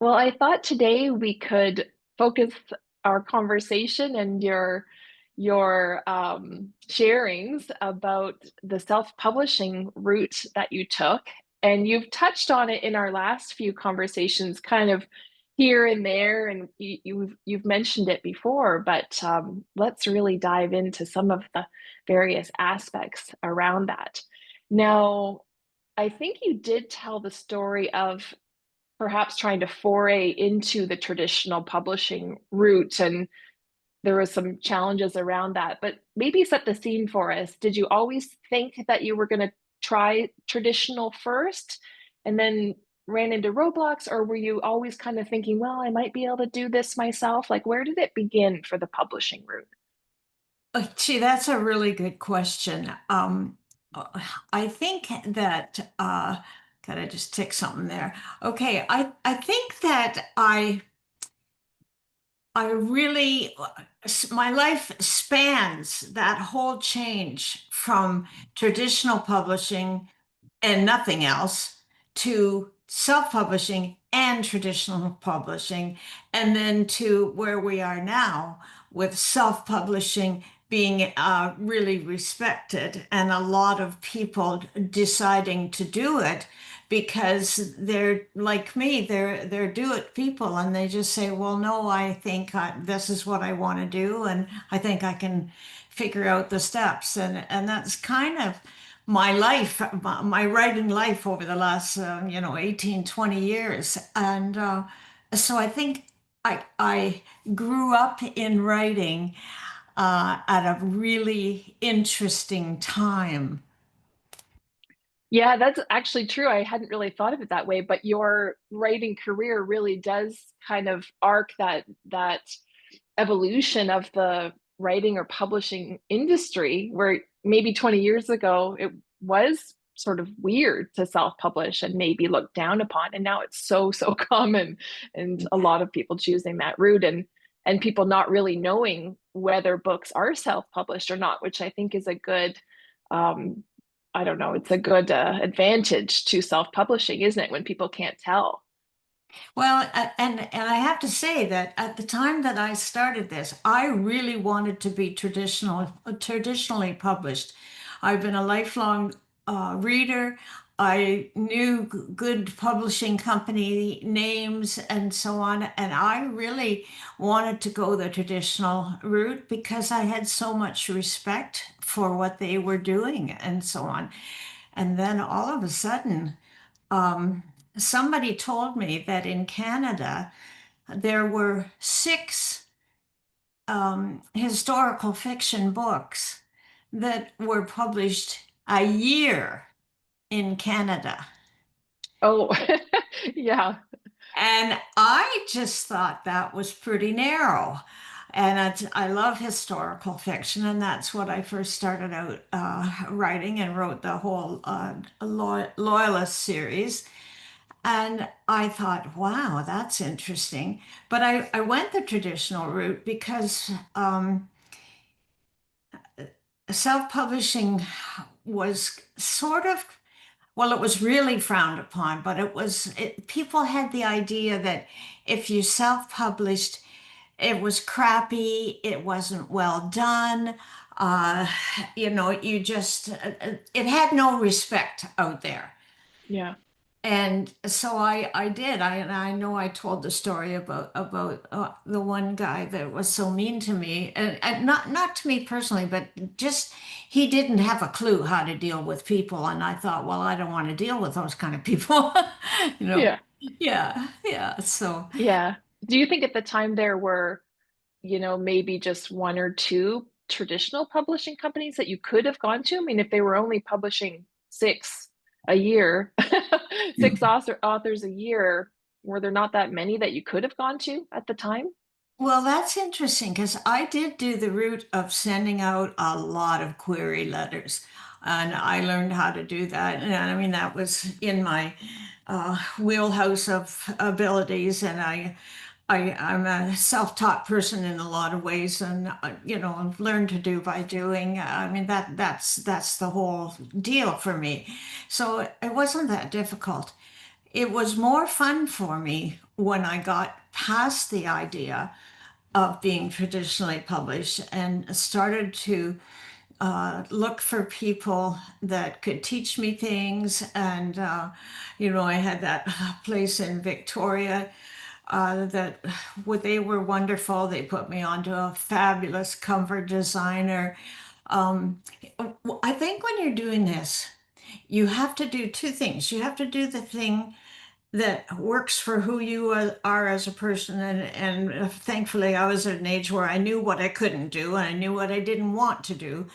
Well, I thought today we could focus our conversation and your sharings about the self-publishing route that you took. And you've touched on it in our last few conversations, kind of here and there, and you've mentioned it before, but let's really dive into some of the various aspects around that. Now, I think you did tell the story of perhaps trying to foray into the traditional publishing route, and there was some challenges around that. But maybe set the scene for us. Did you always think that you were going to try traditional first and then ran into roadblocks, or were you always kind of thinking, well, I might be able to do this myself? Like, where did it begin for the publishing route? Gee, that's a really good question. I think that gotta just tick something there. Okay, I think that I really my life spans that whole change from traditional publishing and nothing else to self-publishing and traditional publishing, and then to where we are now with self-publishing being really respected and a lot of people deciding to do it because they're like me, they're do it people, and they just say, well, no, I think this is what I want to do, and I think I can figure out the steps, and that's kind of my life, my writing life over the last, 18, 20 years. And so I think I grew up in writing at a really interesting time. Yeah, that's actually true. I hadn't really thought of it that way, but your writing career really does kind of arc that evolution of the writing or publishing industry, where maybe 20 years ago it was sort of weird to self-publish and maybe looked down upon, and now it's so common, and a lot of people choosing that route, and people not really knowing whether books are self-published or not, which I think is a good um I don't know, it's a good advantage to self-publishing, isn't it, when people can't tell? Well, and I have to say that at the time that I started this, I really wanted to be traditionally published. I've been a lifelong reader. I knew good publishing company names and so on, and I really wanted to go the traditional route because I had so much respect for what they were doing and so on. And then all of a sudden, um, somebody told me that in Canada there were six historical fiction books that were published a year in Canada. Oh, yeah. And I just thought that was pretty narrow. And I love historical fiction, and that's what I first started out writing and wrote the whole Loyalist series. And I thought, wow, that's interesting. But I went the traditional route because self-publishing was sort of, well, it was really frowned upon, but people had the idea that if you self-published, it was crappy, it wasn't well done. Uh, you just, it had no respect out there. Yeah. And so I did. I know I told the story about the one guy that was so mean to me, and not to me personally, but just he didn't have a clue how to deal with people, and I thought, well, I don't want to deal with those kind of people, you know. Yeah. Yeah, yeah. So Yeah. Do you think at the time there were, maybe just one or two traditional publishing companies that you could have gone to? I mean, if they were only publishing six a year, six authors a year, were there not that many that you could have gone to at the time? well, that's interesting because I did do the route of sending out a lot of query letters, and I learned how to do that. And I mean, that was in my wheelhouse of abilities, and I'm a self-taught person in a lot of ways, and I've learned to do by doing. I mean, that's the whole deal for me. So it wasn't that difficult. it was more fun for me when I got past the idea of being traditionally published and started to look for people that could teach me things. And, I had that place in Victoria that they were wonderful. They put me onto a fabulous cover designer. Um, I think when you're doing this, you have to do two things. You have to do the thing that works for who you are as a person. And thankfully, I was at an age where I knew what I couldn't do and I knew what I didn't want to do.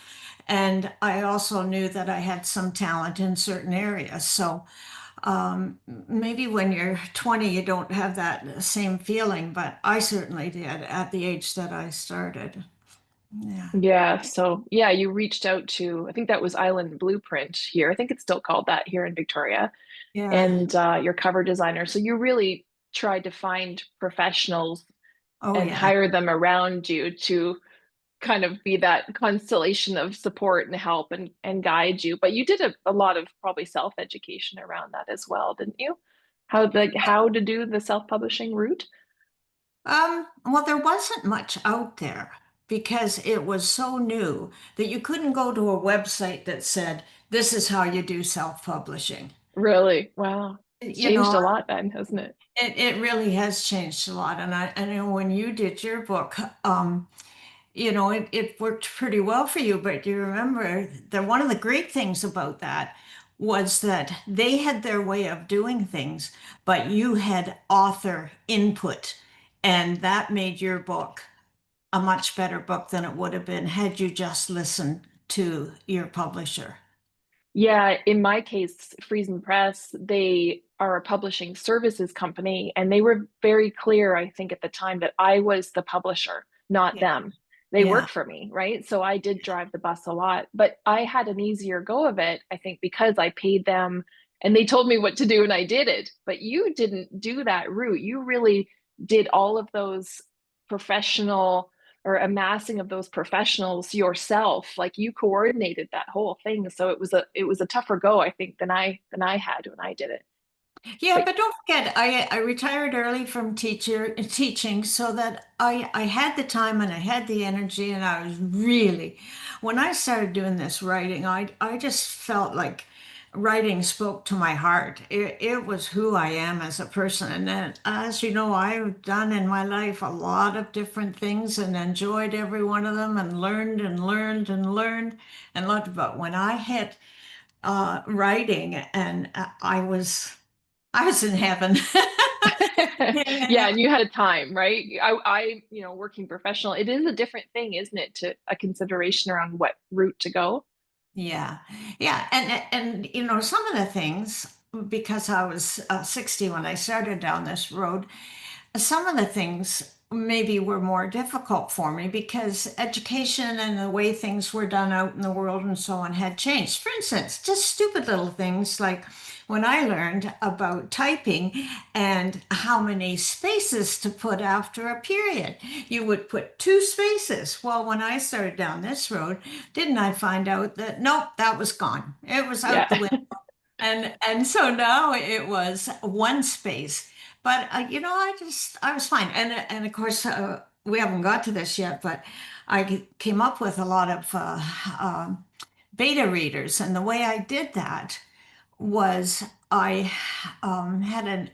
And I also knew that I had some talent in certain areas. So maybe when you're 20, you don't have that same feeling, but I certainly did at the age that I started. Yeah. Yeah, so yeah, you reached out to, I think that was Island Blueprint here. I think it's still called that here in Victoria, Yeah. and your cover designer. So you really tried to find professionals Oh, and yeah. hire them around you to kind of be that constellation of support and help and guide you. But you did a lot of probably self-education around that as well, didn't you? How to do the self-publishing route? Well, there wasn't much out there because it was so new that you couldn't go to a website that said, this is how you do self-publishing. Really? Wow. It's You changed know, a lot then, hasn't it? it really has changed a lot. And I know when you did your book, it worked pretty well for you, but you remember that one of the great things about that was that they had their way of doing things, but you had author input, and that made your book a much better book than it would have been had you just listened to your publisher. Yeah, in my case, Friesen Press, they are a publishing services company, and they were very clear, I think, at the time that I was the publisher, not Yeah. them. They Yeah. work for me, right? So I did drive the bus a lot, but I had an easier go of it, I think, because I paid them and they told me what to do and I did it. But you didn't do that route. You really did all of those professional or amassing of those professionals yourself. Like you coordinated that whole thing, so it was a tougher go, I think, than I had when I did it. Yeah, But but don't forget, I retired early from teaching so that I had the time and I had the energy and I was really, when I started doing this writing, I just felt like writing spoke to my heart. It was who I am as a person. And then, as you know, I've done in my life a lot of different things and enjoyed every one of them and learned and learned and learned and loved. But when I hit writing and I was in heaven. yeah, Yeah, and you had a time, right? Working professional, it is a different thing, isn't it, to a consideration around what route to go. yeah, yeah. And some of the things, because I was 60 when I started down this road, some of the things maybe were more difficult for me because education and the way things were done out in the world and so on had changed. For instance, just stupid little things like when I learned about typing and how many spaces to put after a period. You would put two spaces. Well, when I started down this road, didn't I find out that nope, that was gone. It was out the Yeah. window. And so now it was one space. But I was fine. And of course we haven't got to this yet, but I came up with a lot of beta readers, and the way I did that was I had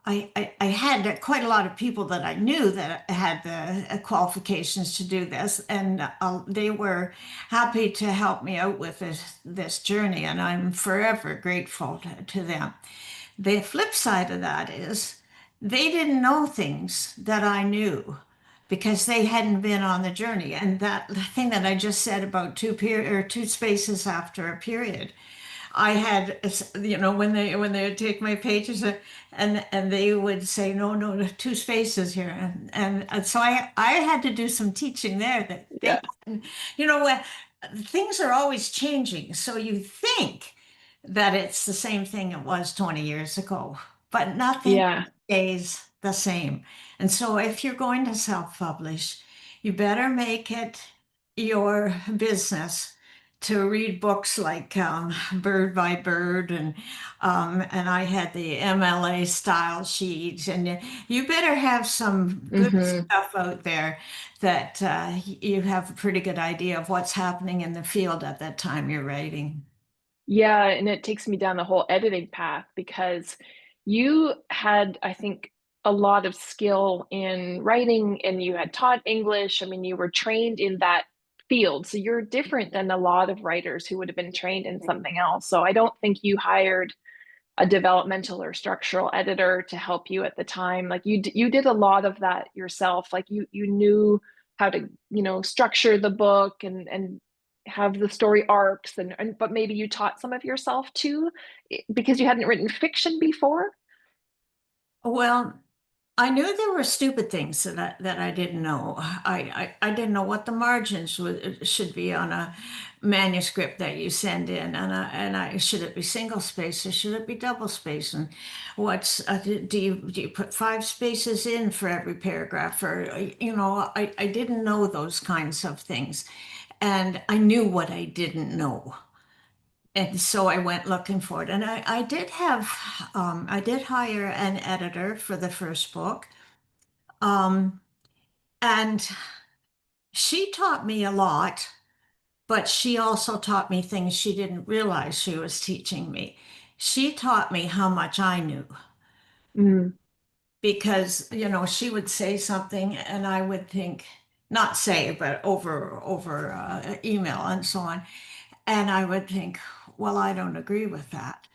I had quite a lot of people that I knew that had the qualifications to do this, and they were happy to help me out with this journey, and I'm forever grateful to them. The flip side of that is they didn't know things that I knew because they hadn't been on the journey. And that thing that I just said about two spaces after a period, I had, when they would take my pages and they would say, no, no, no, two spaces here. And so I had to do some teaching there that Yeah. what things are always changing. So you think that it's the same thing it was 20 years ago, but nothing Yeah. stays the same. And so if you're going to self-publish, you better make it your business to read books like Bird by Bird, and I had the MLA style sheets, and you better have some good Hmm. stuff out there that you have a pretty good idea of what's happening in the field at that time you're writing. Yeah, and it takes me down the whole editing path because you had, I think, a lot of skill in writing and you had taught English. I mean, you were trained in that field. So you're different than a lot of writers who would have been trained in something else. So I don't think you hired a developmental or structural editor to help you at the time. Like you did a lot of that yourself. Like you knew how to, structure the book and have the story arcs and but maybe you taught some of yourself too because you hadn't written fiction before. Well, I knew there were stupid things that I didn't know. I didn't know what the margins should be on a manuscript that you send in, and I should it be single space or should it be double space? And what's do you put five spaces in for every paragraph? Or I didn't know those kinds of things, and I knew what I didn't know. And so I went looking for it. And I did hire an editor for the first book. Um, and she taught me a lot, but she also taught me things she didn't realize she was teaching me. She taught me how much I knew Mm, because, she would say something and I would think, not say, but over email and so on. And I would think, well, I don't agree with that.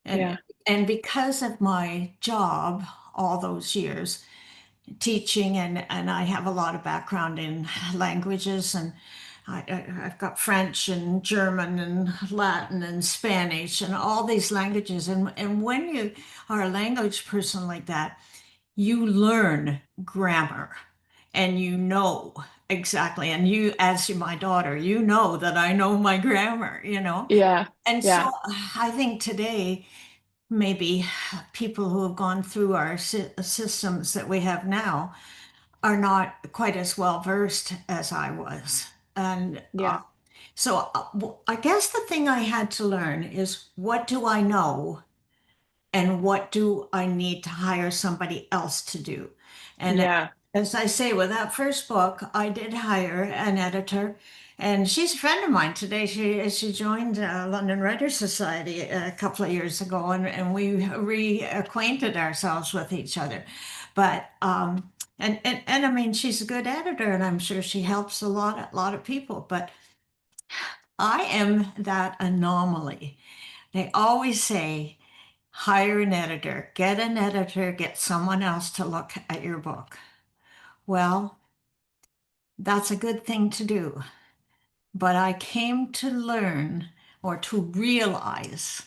And yeah, and because of my job all those years, teaching and I have a lot of background in languages and I've got French and German and Latin and Spanish and all these languages and when you are a language person like that, you learn grammar and you know exactly and you as my daughter, you know that I know my grammar. yeah, And so yeah. I think today maybe people who have gone through our systems that we have now are not quite as well versed as I was. And Yeah. I guess the thing I had to learn is what do I know and what do I need to hire somebody else to do? And Yeah. as I say, with that first book, I did hire an editor, and she's a friend of mine today. She joined London Writers Society a couple of years ago, and we reacquainted ourselves with each other. But and I mean, she's a good editor, and I'm sure she helps a lot of people. But I am that anomaly. They always say hire an editor, get someone else to look at your book. Well, that's a good thing to do. But I came to learn or to realize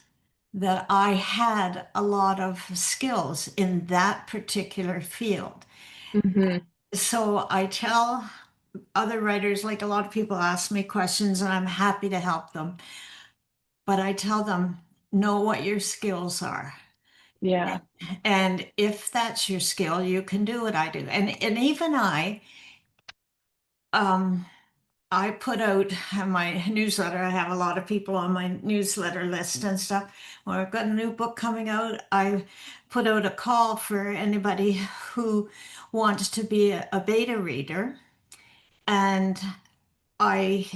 that I had a lot of skills in that particular field. Hmm. So I tell other writers, like a lot of people ask me questions, and I'm happy to help them. But I tell them, know what your skills are. Yeah. And if that's your skill, you can do what I do. And even um, I put out my newsletter. I have a lot of people on my newsletter list and stuff. When I've got a new book coming out, I put out a call for anybody who wants to be a beta reader. And I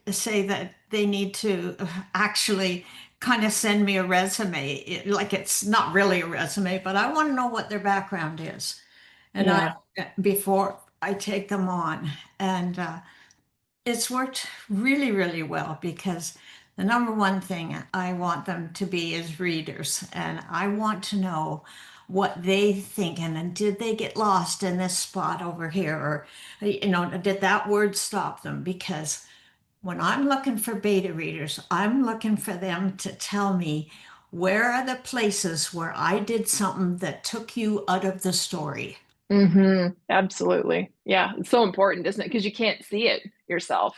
say that they need to actually kind of send me a resume. Like it's not really a resume, but I want to know what their background is. And I Yeah. before I take them on. And it's worked really, really well because the number one thing I want them to be is readers. And I want to know what they think. And then did they get lost in this spot over here? Or, did that word stop them? Because when I'm looking for beta readers, I'm looking for them to tell me where are the places where I did something that took you out of the story. Absolutely. Yeah. It's so important, isn't it? Because you can't see it yourself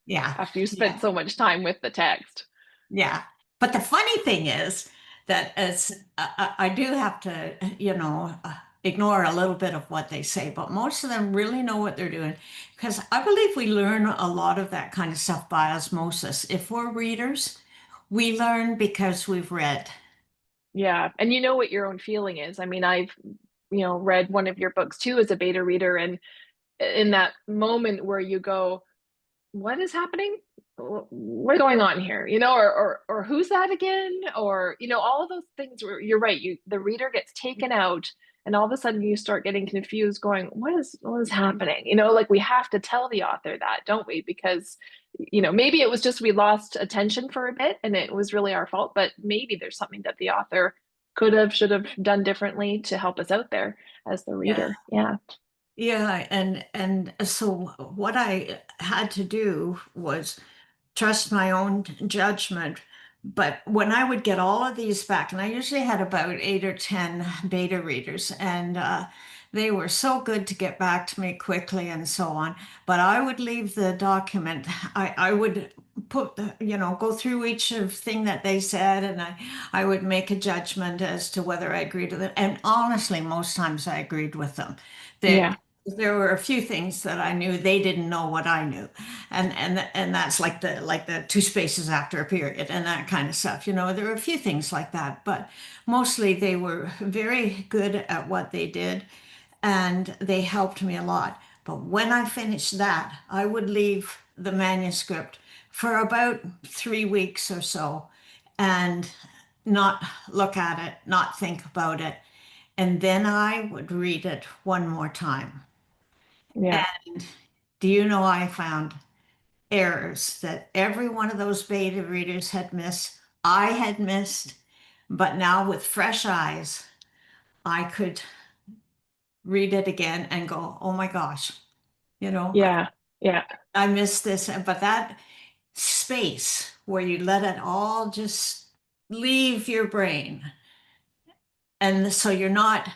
Yeah. after you spent Yeah. so much time with the text. Yeah. But the funny thing is that as I do have to, ignore a little bit of what they say, but most of them really know what they're doing. Because I believe we learn a lot of that kind of stuff by osmosis. If we're readers, we learn because we've read. Yeah. And you know what your own feeling is. I mean, I've, read one of your books too as a beta reader. And in that moment where you go, what is happening? What's going on here? Or who's that again? Or, all of those things where you're right, the reader gets taken out and all of a sudden you start getting confused going, what is happening? Like we have to tell the author that, don't we? Because, maybe it was just we lost attention for a bit and it was really our fault, but maybe there's something that the author could have, should have done differently to help us out there as the Yeah. reader. Yeah. Yeah, and so what I had to do was trust my own judgment. But when I would get all of these back, and I usually had about 8 or 10 beta readers, and they were so good to get back to me quickly and so on. But I would leave the document. I would put, go through each of thing that they said, and I would make a judgment as to whether I agreed with it. And honestly, most times I agreed with them. There, Yeah. there were a few things that I knew they didn't know what I knew, and that's like the two spaces after a period and that kind of stuff. There were a few things like that, but mostly they were very good at what they did, and they helped me a lot. But when I finished that, I would leave the manuscript for about 3 weeks or so and not look at it, not think about it. And then I would read it one more time. Yeah. And do you know, I found errors that every one of those beta readers had missed, I had missed, but now with fresh eyes, I could read it again and go, oh my gosh, you know, Yeah. Yeah. I missed this. But that space where you let it all just leave your brain. And so you're not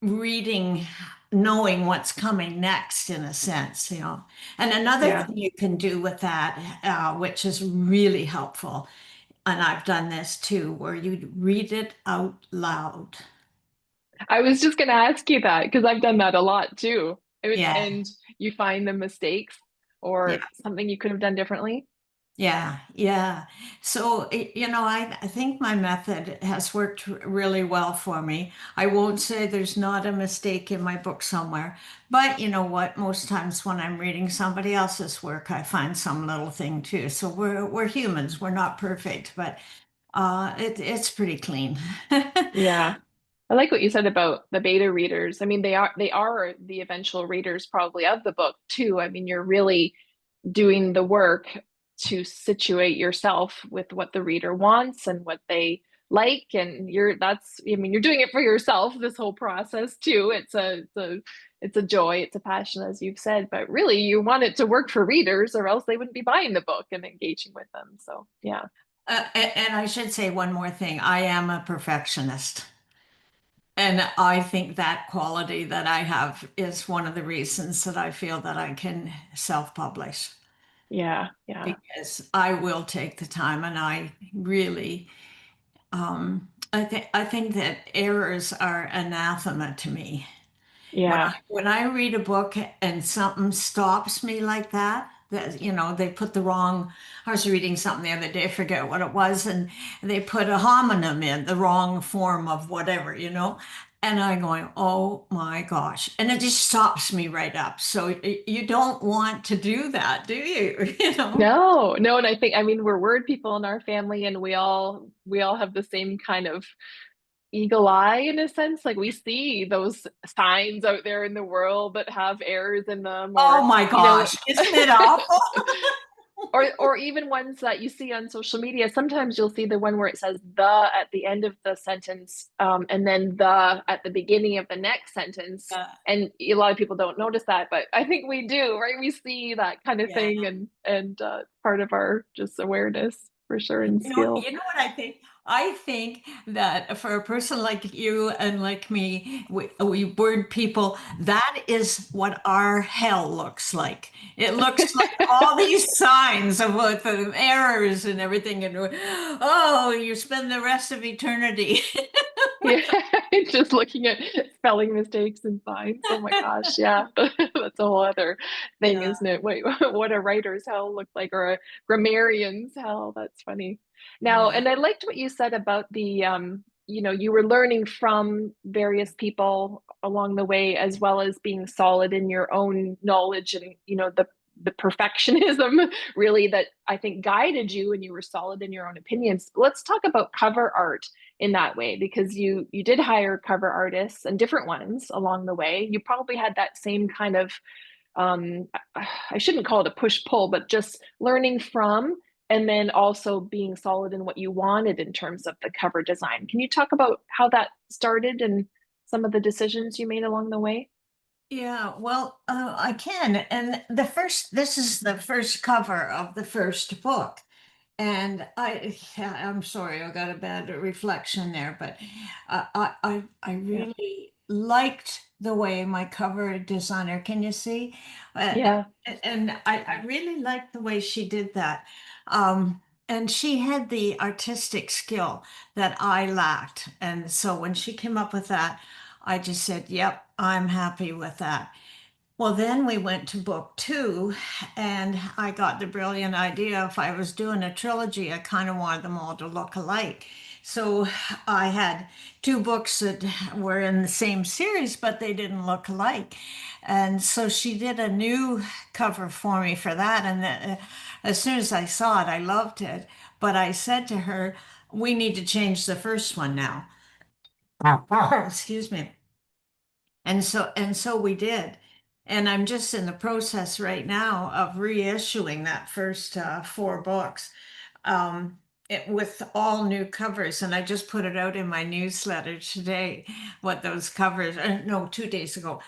reading knowing what's coming next in a sense. And another Yeah. thing you can do with that, which is really helpful, and I've done this too, where you read it out loud. I was just going to ask you that because I've done that a lot too. Yeah, And you find the mistakes yeah, or something you could have done differently. yeah, yeah. So, I think my method has worked really well for me. I won't say there's not a mistake in my book somewhere, but you know what? Most times when I'm reading somebody else's work, I find some little thing too. So we're humans. We're not perfect, but it's pretty clean. Yeah. I like what you said about the beta readers. I mean, they are the eventual readers probably of the book too. I mean, you're really doing the work to situate yourself with what the reader wants and what they like. And you're doing it for yourself, this whole process too. It's a joy, it's a passion, as you've said, but really you want it to work for readers or else they wouldn't be buying the book and engaging with them. So yeah. And I should say one more thing. I am a perfectionist. And I think that quality that I have is one of the reasons that I feel that I can self-publish, Yeah. Yeah. because I will take the time, and I really I think that errors are anathema to me. When Yeah. I read a book and something stops me like that they put the wrong. I was reading something the other day, I forget what it was, and they put a homonym in the wrong form of whatever. And I'm going, oh my gosh. And it just stops me right up. So you don't want to do that, do you? You know? No, no, and I mean, we're word people in our family, and we all have the same kind of eagle eye in a sense. Like we see those signs out there in the world that have errors in them, Oh or my you know, gosh. Isn't it awful? or even ones that you see on social media. Sometimes you'll see the one where it says the at the end of the sentence, and then the at the beginning of the next sentence. Uh, And a lot of people don't notice that, but I think we do, right? We see that kind of yeah. thing, and part of our just awareness for sure and You know, skill. you know what I think? I think that for a person like you and like me, we word people, that is what our hell looks like. It looks like all these signs of what the errors and everything, and oh, you spend the rest of eternity. Yeah, just looking at spelling mistakes and signs. Oh my gosh, yeah. That's a whole other thing, Yeah, isn't it? Wait, what a writer's hell look like, or a grammarian's hell. That's funny. Now, yeah. and I liked what you said about the you were learning from various people along the way, as well as being solid in your own knowledge and, the perfectionism really that I think guided you and you were solid in your own opinions. Let's talk about cover art in that way, because you did hire cover artists and different ones along the way. You probably had that same kind of um I shouldn't call it a push pull, but just learning from, and then also being solid in what you wanted in terms of the cover design. Can you talk about how that started and some of the decisions you made along the way? Yeah, well, I can. And this is the first cover of the first book. And yeah, I'm sorry, I got a bad reflection there, but I Yeah. really liked the way my cover designer, can you see? Uh, Yeah. and I really liked the way she did that. Um, and she had the artistic skill that I lacked. And so when she came up with that, I just said, yep, I'm happy with that. Well, then we went to book two, and I got the brilliant idea if I was doing a trilogy, I kind of wanted them all to look alike. So I had two books that were in the same series, but they didn't look alike. And so she did a new cover for me for that. And as soon as I saw it, I loved it. But I said to her, we need to change the first one now. Excuse me. And so we did. And I'm just in the process right now of reissuing that first four books with all new covers. And I just put it out in my newsletter today, what those covers, no, 2 days ago.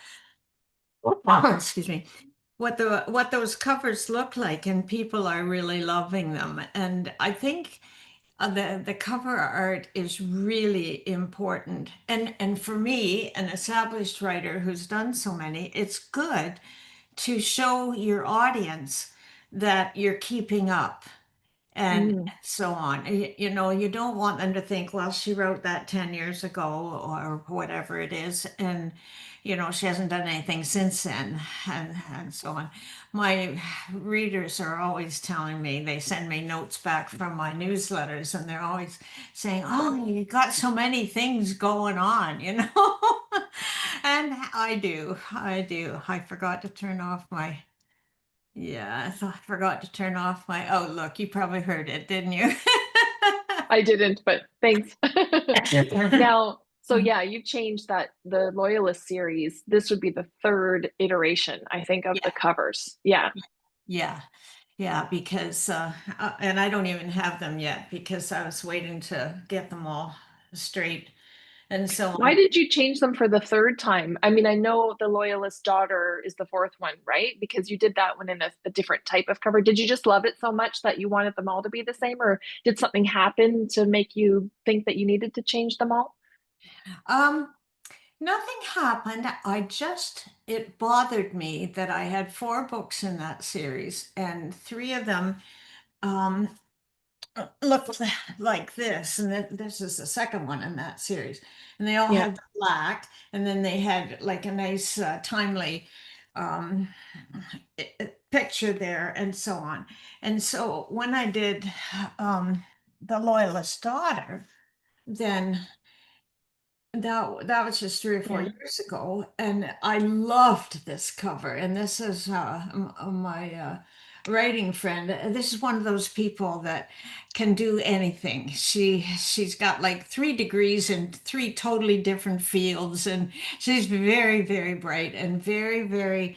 Excuse me. What those covers look like, and people are really loving them. And I think the cover art is really important. And for me, an established writer who's done so many, it's good to show your audience that you're keeping up and Mm. so on. You don't want them to think, well, she wrote that 10 years ago or whatever it is, and she hasn't done anything since then, and so on. My readers are always telling me, they send me notes back from my newsletters, and they're always saying, oh, you got so many things going on. And I do. I forgot to turn off my yeah, I forgot to turn off my Outlook. You probably heard it, didn't you? I didn't, but thanks. Now, so yeah, you've changed that, the Loyalist series. This would be the third iteration, I think, of the Yeah, covers. Yeah. yeah, yeah, because and I don't even have them yet because I was waiting to get them all straight and so Why on. did you change them for the third time? I mean, I know the Loyalist daughter is the fourth one, right? Because you did that one in a different type of cover. Did you just love it so much that you wanted them all to be the same, or did something happen to make you think that you needed to change them all? Um, Nothing happened. It bothered me that I had four books in that series, and three of them um, looked like this, and then this is the second one in that series, and they all Yeah. had the black, and then they had like a nice timely um, picture there, and so on. And so when I did the Loyalist Daughter, then that was just 3 or 4 years ago, and I loved this cover. And this is my writing friend. This is one of those people that can do anything. She's got like 3 degrees in three totally different fields, and she's very, very bright and very, very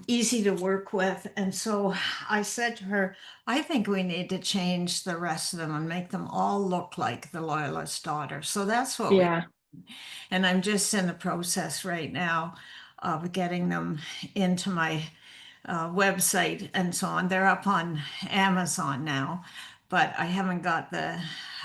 easy to work with. And so I said to her, I think we need to change the rest of them and make them all look like the Loyalist Daughter. So that's what we Yeah. and I'm just in the process right now of getting them into my website and so on. They're up on Amazon now, but I haven't got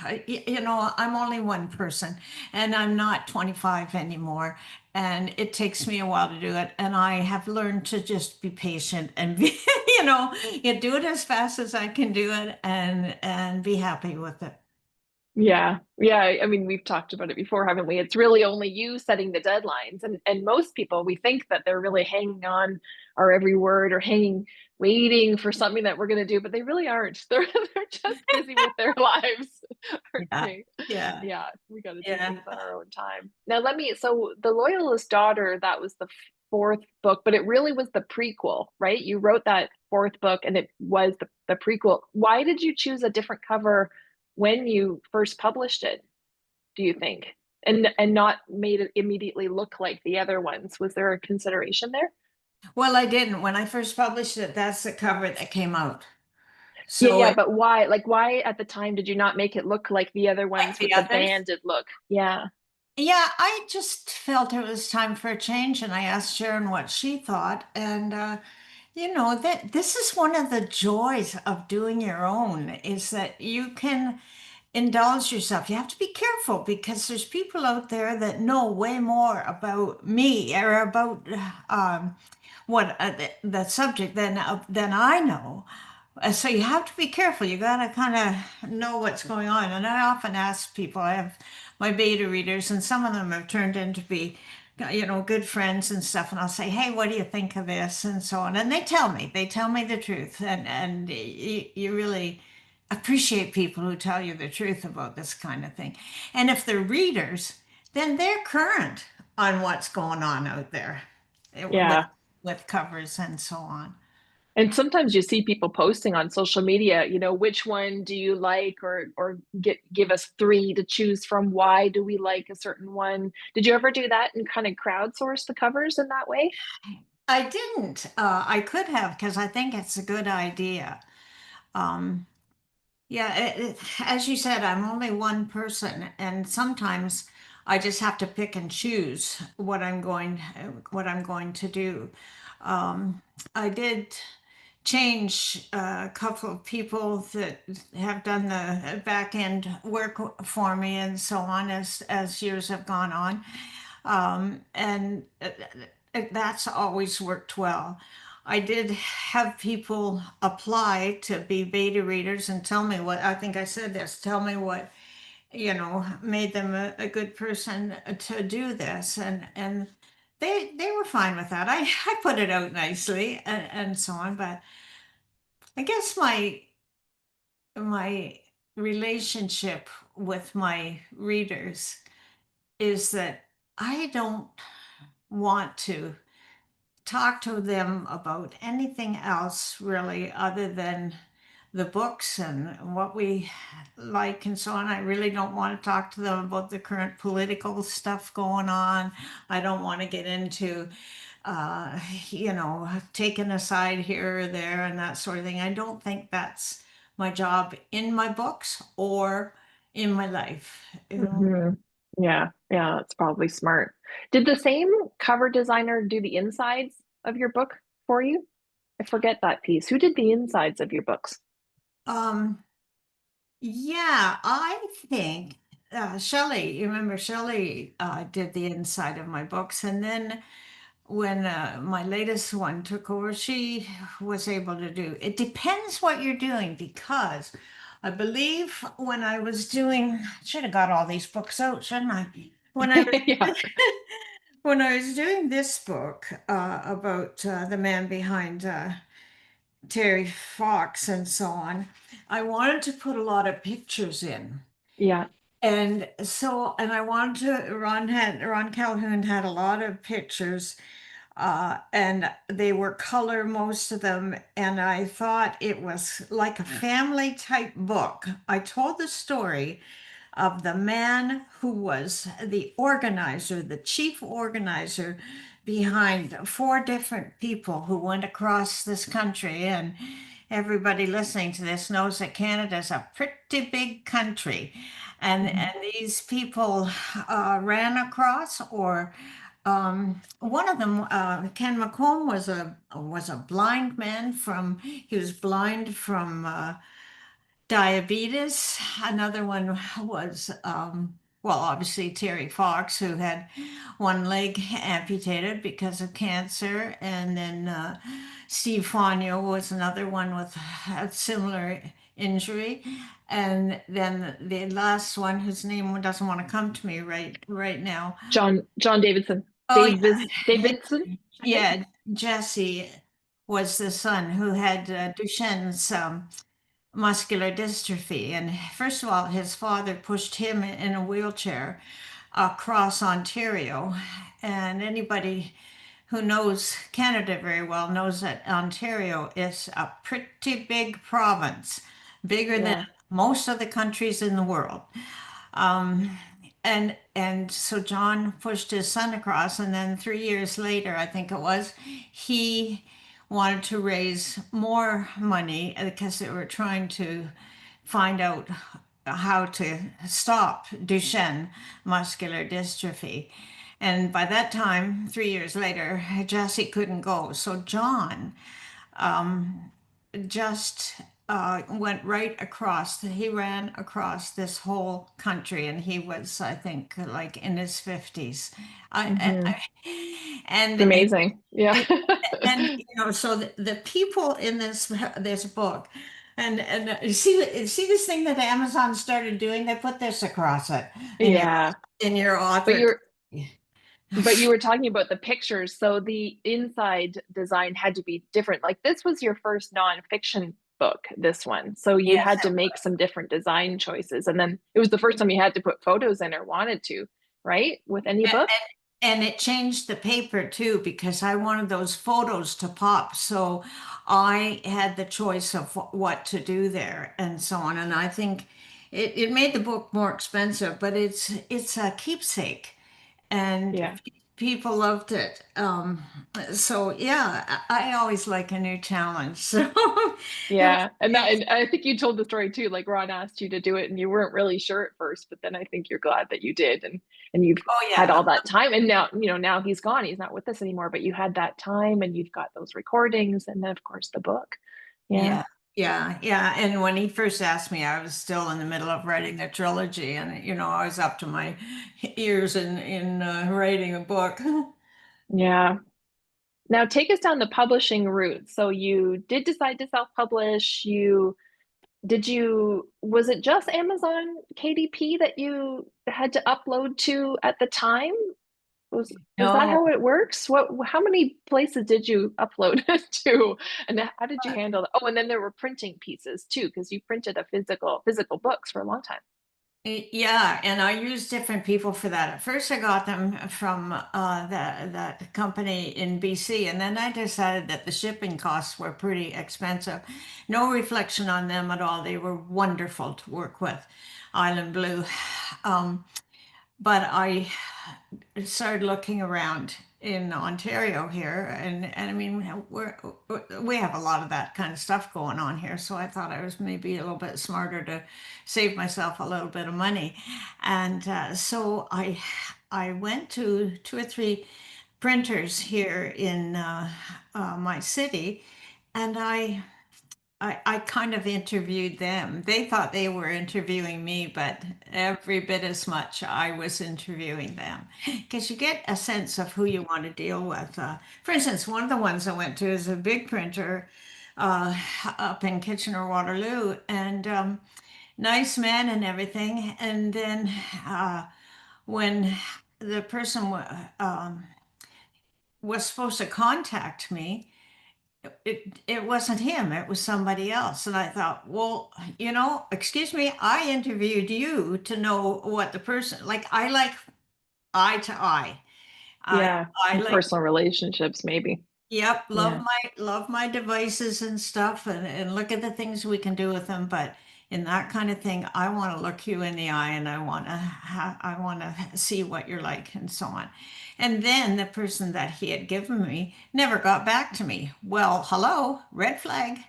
I'm only one person and I'm not 25 anymore. And it takes me a while to do it. And I have learned to just be patient and do it as fast as I can do it and be happy with it. Yeah. Yeah. I mean, we've talked about it before, haven't we? It's really only you setting the deadlines. And most people, we think that they're really hanging on our every word or waiting for something that we're going to do, but they really aren't. They're just busy with their lives, aren't Yeah, they? yeah, Yeah, we got to do yeah. things on our own time. Now, so The Loyalist Daughter, that was the fourth book, but it really was the prequel, right? You wrote that fourth book and it was the prequel. Why did you choose a different cover when you first published it, do you think? And not made it immediately look like the other ones. Was there a consideration there? Well, I didn't. When I first published it, that's the cover that came out. Yeah, So yeah, it, but why? Like, why at the time did you not make it look like the other like ones the with the others. banded look? Yeah, Yeah, I just felt it was time for a change, and I asked Sharon what she thought. And that this is one of the joys of doing your own is that you can indulge yourself. You have to be careful because there's people out there that know way more about me or about what the subject than I know. So you have to be careful. You got to kind of know what's going on. And I often ask people, I have my beta readers, and some of them have turned into be, good friends and stuff. And I'll say, hey, what do you think of this? And so on. And they tell me the truth. And you really appreciate people who tell you the truth about this kind of thing. And if they're readers, then they're current on what's going on out there with yeah. covers and so on. And sometimes you see people posting on social media, which one do you like, or give us three to choose from. Why do we like a certain one? Did you ever do that and kind of crowdsource the covers in that way? I didn't. I could have because I think it's a good idea. Um, yeah, as you said, I'm only one person, and sometimes I just have to pick and choose what I'm going to do. Um, I did change a couple of people that have done the back end work for me and so on as years have gone on. And that's always worked well. I did have people apply to be beta readers and tell me what I think I said this, tell me what, made them a good person to do this. And they were fine with that. I put it out nicely and so on, but I guess my relationship with my readers is that I don't want to talk to them about anything else really other than the books and what we like and so on. I really don't want to talk to them about the current political stuff going on. I don't want to get into uh, taking a side here or there and that sort of thing. I don't think that's my job in my books or in my life. Hmm. Yeah, yeah, that's probably smart. Did the same cover designer do the insides of your book for you? I forget that piece. Who did the insides of your books? Um, yeah, I think Shelley, you remember Shelley did the inside of my books. And then when my latest one took over, she was able to do it. Depends what you're doing because I believe when I was doing, should have got all these books out, shouldn't I? When I was Yeah, when I was doing this book about the man behind Terry Fox and so on, I wanted to put a lot of pictures in. yeah. And I wanted to, Ron Calhoun had a lot of pictures, and they were color, most of them. And I thought it was like a family type book. I told the story of the man who was the organizer, the chief organizer behind four different people who went across this country. And everybody listening to this knows that Canada is a pretty big country. And these people ran across, or one of them, Ken McComb, was a blind man from. He was blind from diabetes. Another one was, well, obviously Terry Fox, who had one leg amputated because of cancer. And then Steve Fonyo was another one with a similar injury. And then the last one, whose name doesn't want to come to me right now. John Davidson. Oh yeah, Davidson, I think. yeah. Jesse was the son who had Duchenne's muscular dystrophy. And first of all, his father pushed him in a wheelchair across Ontario. And anybody who knows Canada very well knows that Ontario is a pretty big province, bigger than Yeah. most of the countries in the world. Um, and so John pushed his son across, and then 3 years later, I think it was, he wanted to raise more money because they were trying to find out how to stop Duchenne muscular dystrophy. And by that time, 3 years later, Jesse couldn't go. So John just went right across. He ran across this whole country, and he was, I think, like in his 50s. Hmm. It's And amazing. Yeah. and so the people in this book, and you see this thing that Amazon started doing. They put this across it in your Yeah. But author. you're But you were talking about the pictures, so the inside design had to be different. Like this was your first nonfiction book, this one. So you Yes, had to make some different design choices. And then it was the first time you had to put photos in or wanted to, right? With any and, book? and it changed the paper too because I wanted those photos to pop. So I had the choice of what to do there and so on. And I think it made the book more expensive, but it's a keepsake, and Yeah. people loved it. So yeah, I always like a new challenge. So it was, Yeah. And it that was, and I think you told the story too, like Ron asked you to do it and you weren't really sure at first, but then I think you're glad that you did and you've oh had yeah. all that time and now, now he's gone, he's not with us anymore, but you had that time and you've got those recordings and then of course the book. Yeah. Yeah, yeah. And when he first asked me, I was still in the middle of writing a trilogy, and I was up to my ears in writing a book. Yeah. Now take us down the publishing route. So you did decide to self-publish. Was it just Amazon KDP that you had to upload to at the time? Was that No, how it works? How many places did you upload to? And how did you handle that? Oh, and then there were printing pieces too, because you printed a physical books for a long time. yeah, and I used different people for that. At first, I got them from that company in BC, and then I decided that the shipping costs were pretty expensive. No reflection on them at all. They were wonderful to work with, Island Blue. Um, but I started looking around in Ontario here, and I mean, we have a lot of that kind of stuff going on here. So I thought I was maybe a little bit smarter to save myself a little bit of money, and so I went to two or three printers here in my city, and I kind of interviewed them. They thought they were interviewing me, but every bit as much I was interviewing them. Because you get a sense of who you want to deal with. For instance, one of the ones I went to is a big printer uh, up in Kitchener-Waterloo, and nice man and everything. And then when the person was supposed to contact me, it wasn't him, it was somebody else. And I thought, well, excuse me, I interviewed you to know what the person, like, I like eye to eye. I Yeah, I like, personal relationships, maybe. yep, Yeah. love my devices and stuff, and look at the things we can do with them. But in that kind of thing, I want to look you in the eye, and I want to see what you're like and so on. And then the person that he had given me never got back to me. Well, hello, red flag.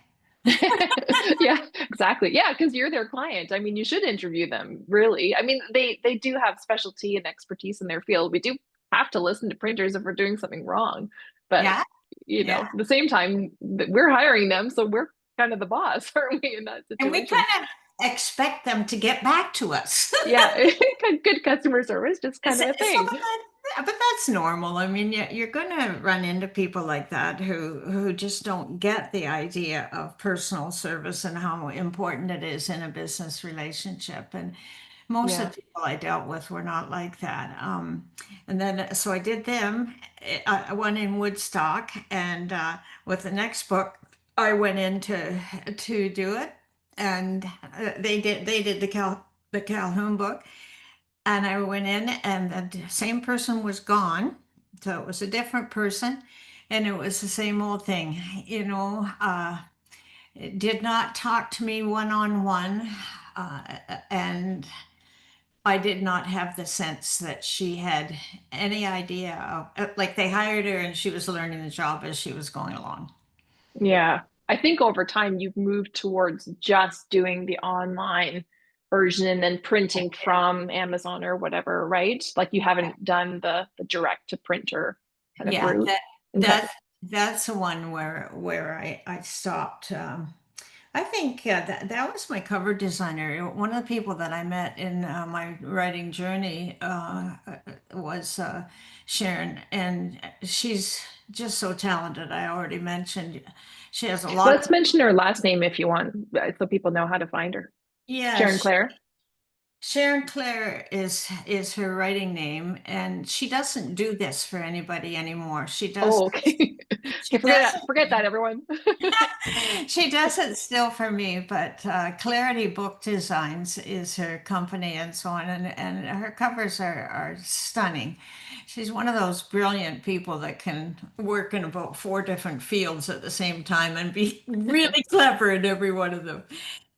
Yeah, exactly. Yeah, because you're their client. I mean, you should interview them, really. I mean, they do have specialty and expertise in their field. We do have to listen to printers if we're doing something wrong. But, Yeah, yeah. at the same time, we're hiring them, so we're kind of the boss, aren't we, in that And we kind situation? of expect them to get back to us. Yeah, good customer service, just kind Is of it, a is that thing. good? Yeah, but that's normal. I mean, you're going to run into people like that who just don't get the idea of personal service and how important it is in a business relationship. And most of Yeah. the people I dealt with were not like that. And then so I did them. I went in Woodstock, and with the next book, I went in to do it, and they did the Calhoun book. And I went in, and the same person was gone. So it was a different person. And it was the same old thing, it did not talk to me one on one. And I did not have the sense that she had any idea of, like, they hired her and she was learning the job as she was going along. Yeah. I think over time you've moved towards just doing the online version and then printing from Amazon or whatever, right? Like you haven't done the direct to printer kind of Yeah, route. Okay. that's the one where I stopped. I think that was my cover designer. One of the people that I met in my writing journey was Sharon, and she's just so talented. I already mentioned she has a lot of, Let's mention her last name if you want, so people know how to find her. yeah. Sharon Claire. Sharon Claire is her writing name, and she doesn't do this for anybody anymore. Oh, okay. She Okay, doesn't forget that, everyone. she does it still for me, but Clarity Book Designs is her company and so on, and her covers are stunning. She's one of those brilliant people that can work in about four different fields at the same time and be really clever in every one of them.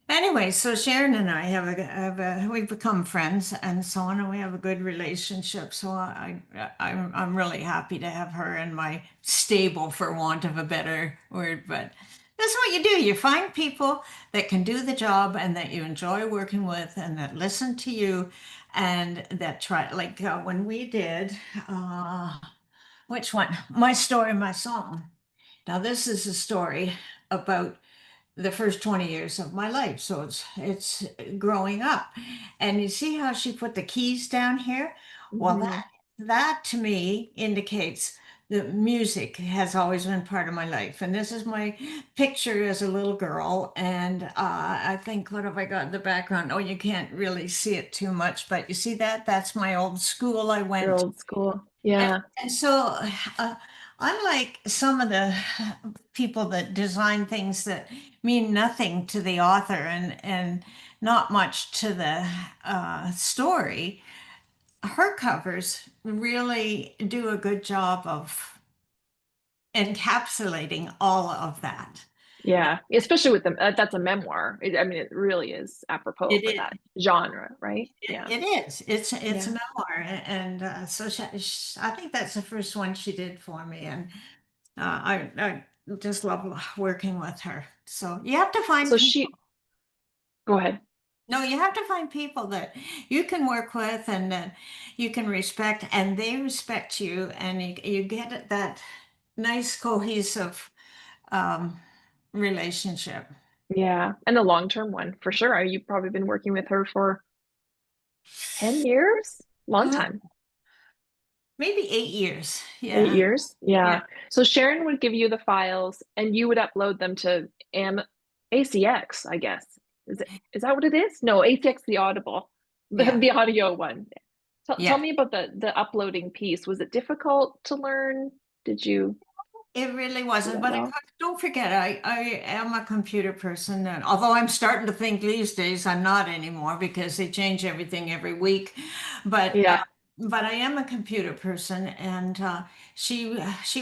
Anyway, so Sharon and I we've become friends and so on, and we have a good relationship. So I'm really happy to have her in my stable, for want of a better word. But that's what you do. You find people that can do the job and that you enjoy working with, and that listen to you, and that try. Like when we did, which one? My Story, My Song. Now this is a story about the first 20 years of my life. So it's growing up. And you see how she put the keys down here? Well, Mhm. that to me indicates that music has always been part of my life. And this is my picture as a little girl. And I think, what have I got in the background? Oh, you can't really see it too much, but you see that? That's my old school I Your went. old school. And, Yeah. and so, uh, unlike some of the people that design things that mean nothing to the author and not much to the story, her covers really do a good job of encapsulating all of that. Yeah. Especially with them, that's a memoir. I mean, it really is apropos It for is. that genre, right? Yeah. It is. It's a Yeah. memoir, and so I think that's the first one she did for me, and I just love working with her. So you have to find So people. she, go ahead. No, you have to find people that you can work with and that you can respect, and they respect you, and you get that nice cohesive um, relationship. Yeah. And the long-term one for sure. You've probably been working with her for 10 years? Long Uh, time. Maybe 8 years. Eight Yeah, years? yeah, Yeah. So Sharon would give you the files and you would upload them to ACX, I guess. Is that what it is? No, ACX the Audible, yeah. the audio one. Tell Yeah. me about the uploading piece. Was it difficult to learn? Did you It really do wasn't, that but well? don't forget, I am a computer person, and although I'm starting to think these days I'm not anymore because they change everything every week, but Yeah. but I am a computer person, and she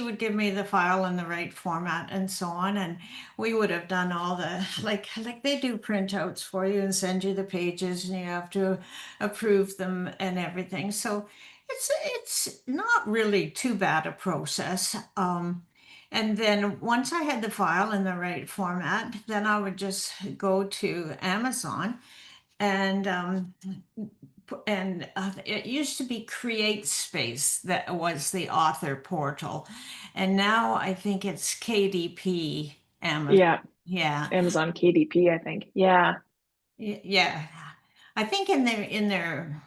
would give me the file in the right format and so on, and we would have done all the like they do printouts for you and send you the pages, and you have to approve them and everything. So it's not really too bad a process. And then once I had the file in the right format, then I would just go to Amazon and it used to be Create Space that was the author portal, and now I think it's KDP Amazon. Yeah. Yeah, Amazon KDP, I think. Yeah. yeah. I think in their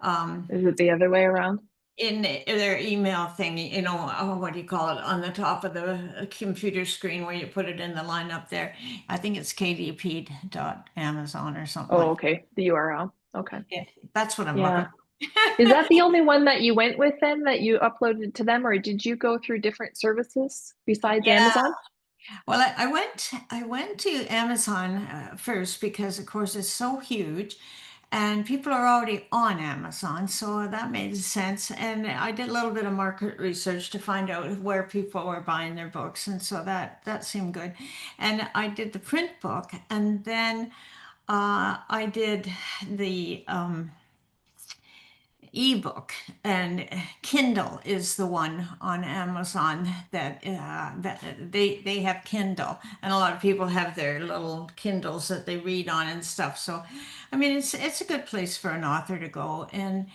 um, Is it the other way around? in their email thing, oh, what do you call it, on the top of the computer screen where you put it in the line up there. I think it's kdp.amazon or something Oh, like okay. The URL. Okay. that. Yeah, that's what I'm looking Yeah. Is for. that the only one that you went with then that you uploaded to them, or did you go through different services besides Yeah. Amazon? Well, I went to Amazon first because, of course, it's so huge, and people are already on Amazon, so that made sense. And I did a little bit of market research to find out where people were buying their books, and so that seemed good. And I did the print book, and then I did the ebook, and Kindle is the one on Amazon that they have Kindle, and a lot of people have their little Kindles that they read on and stuff. So, I mean, it's a good place for an author to go, and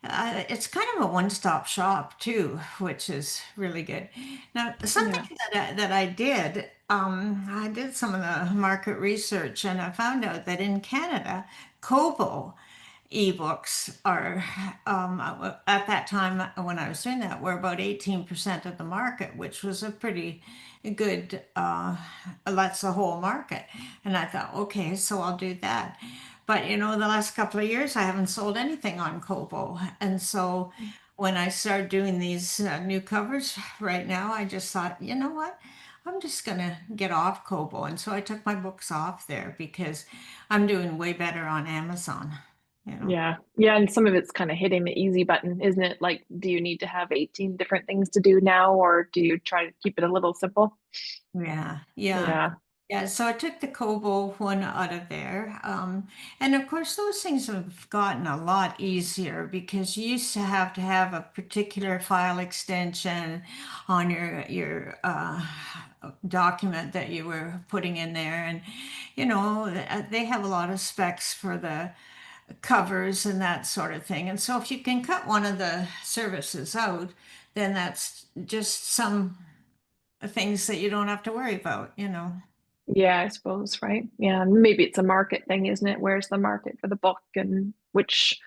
it's kind of a one-stop shop too, which is really good. Now, something Yeah. that I did. I did some of the market research, and I found out that in Canada, Kobo ebooks are at that time when I was doing that were about 18% of the market, which was a pretty good that's the whole market. And I thought, okay, so I'll do that. But the last couple of years I haven't sold anything on Kobo. And so when I started doing these new covers right now, I just thought, you know what? I'm just gonna get off Kobo. And so I took my books off there because I'm doing way better on Amazon, you know. Yeah. Yeah. And some of it's kind of hitting the easy button, isn't it? Like, do you need to have 18 different things to do now, or do you try to keep it a little simple? Yeah, yeah. Yeah. Yeah, so I took the Kobo one out of there. And of course, those things have gotten a lot easier because you used to have a particular file extension on your document that you were putting in there. And, they have a lot of specs for the covers and that sort of thing. And so if you can cut one of the services out, then that's just some things that you don't have to worry about. Yeah, I suppose, right? Yeah. And maybe it's a market thing, isn't it? Where's the market for the book and which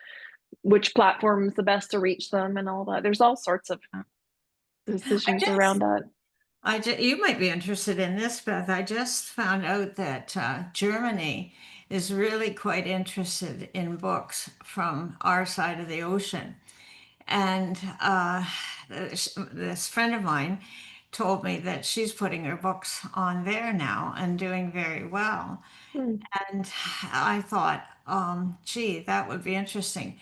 platform is the best to reach them and all that. There's all sorts of I decisions around just, that. you might be interested in this, Beth. I just found out that Germany is really quite interested in books from our side of the ocean. And this friend of mine told me that she's putting her books on there now and doing very well. Hmm. And I thought, gee, that would be interesting.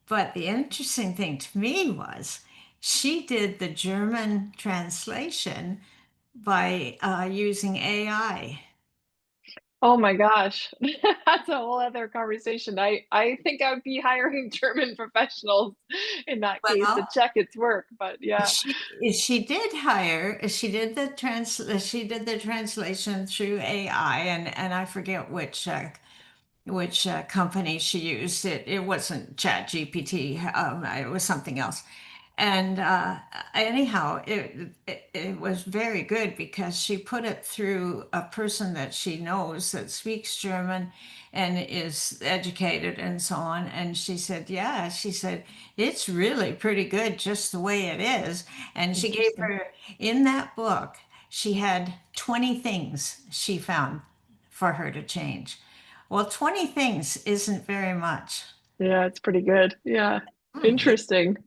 But the interesting thing to me was she did the German translation by using AI. Oh my gosh. That's a whole other conversation. I think I would be hiring German professionals in that case to Well, check its work, but yeah. she did hire, she did the translation through AI, and I forget which company she used. It wasn't Chat GPT. It was something else. And anyhow, it was very good because she put it through a person that she knows that speaks German and is educated and so on. And she said, yeah, she said, it's really pretty good just the way it is. And she gave Interesting. her, in that book, she had 20 things she found for her to change. Well, 20 things isn't very much. Yeah, it's pretty good. Yeah. Yeah. Interesting.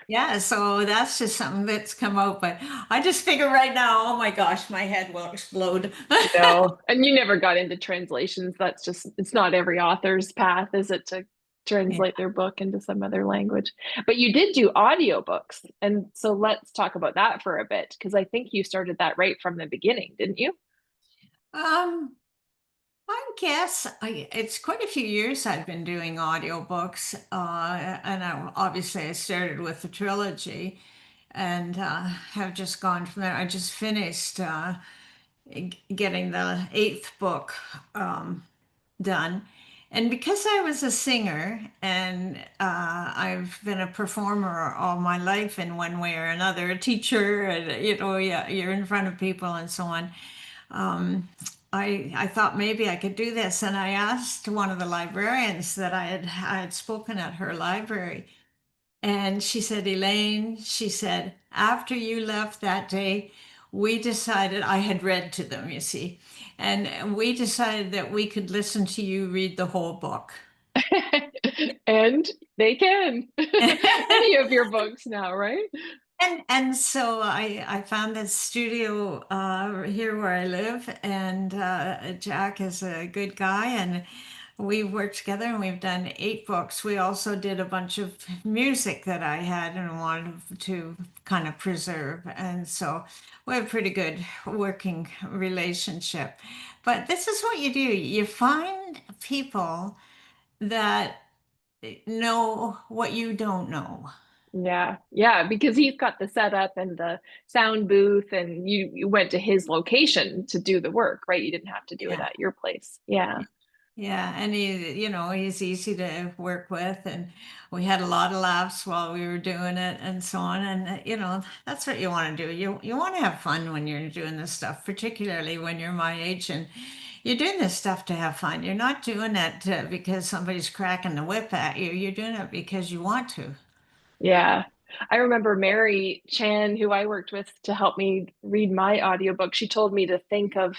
Yeah, so that's just something that's come out. But I just figure right now, oh my gosh, my head will explode. No, and you never got into translations. That's just, it's not every author's path, is it, to Yeah. translate their book into some other language? But you did do audiobooks. And so let's talk about that for a bit, because I think you started that right from the beginning, didn't you? Um, I guess it's quite a few years I've been doing audiobooks. And obviously I started with the trilogy and have just gone from there. I just finished getting the eighth book done. And because I was a singer and I've been a performer all my life in one way or another, a teacher, and yeah, you're in front of people and so on. Um, I thought maybe I could do this, and I asked one of the librarians that I had spoken at her library And she said, Elaine, she said, after you left that day, we decided, I had read to them, you see, and we decided that we could listen to you read the whole book. And they can. Any of your books now, right? And so I found this studio here where I live, and Jack is a good guy, and we worked together, and we've done 8 books. We also did a bunch of music that I had and wanted to kind of preserve, and so we have a pretty good working relationship. But this is what you do. You find people that know what you don't know. Yeah, yeah, because he's got the setup and the sound booth, and you went to his location to do the work, right? You didn't have to do it Yeah. at your place. Yeah, Yeah, and he's easy to work with, and we had a lot of laughs while we were doing it and so on. And that's what you want to do. You want to have fun when you're doing this stuff, particularly when you're my age and you're doing this stuff to have fun. You're not doing it because somebody's cracking the whip at you. You're doing it because you want to. yeah. I remember Mary Chan, who I worked with to help me read my audiobook. She told me to think of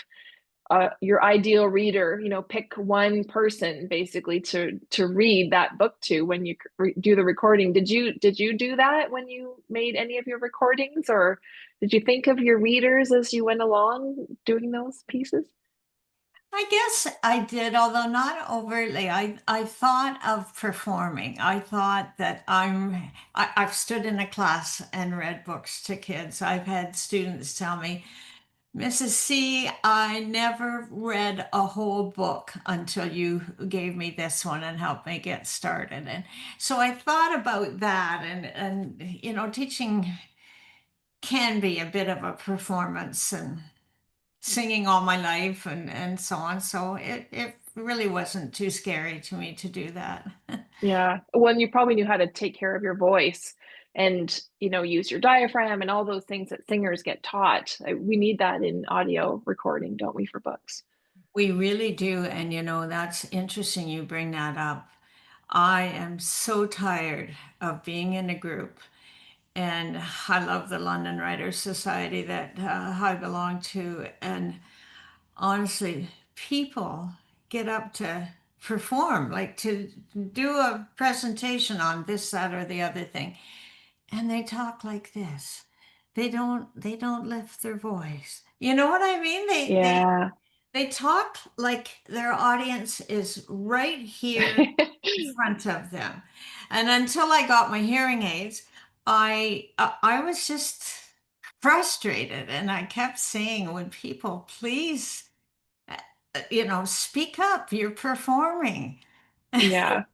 your ideal reader, pick one person basically to read that book to when you do the recording. Did you do that when you made any of your recordings, or did you think of your readers as you went along doing those pieces? I guess I did, although not overtly. I thought of performing. I thought that I've stood in a class and read books to kids. I've had students tell me, Mrs. C, I never read a whole book until you gave me this one and helped me get started. And so I thought about that, and teaching can be a bit of a performance, and singing all my life and so on. So it really wasn't too scary to me to do that. Yeah. Well, you probably knew how to take care of your voice and, use your diaphragm and all those things that singers get taught. We need that in audio recording, don't we, for books? We really do. And that's interesting you bring that up. I am so tired of being in a group. And I love the London Writers Society that I belong to. And honestly, people get up to perform, like to do a presentation on this, that, or the other thing, and they talk like this. They don't lift their voice. You know what I mean? Yeah. They talk like their audience is right here in front of them. And until I got my hearing aids, I was just frustrated, and I kept saying, would people please speak up, you're performing. Yeah.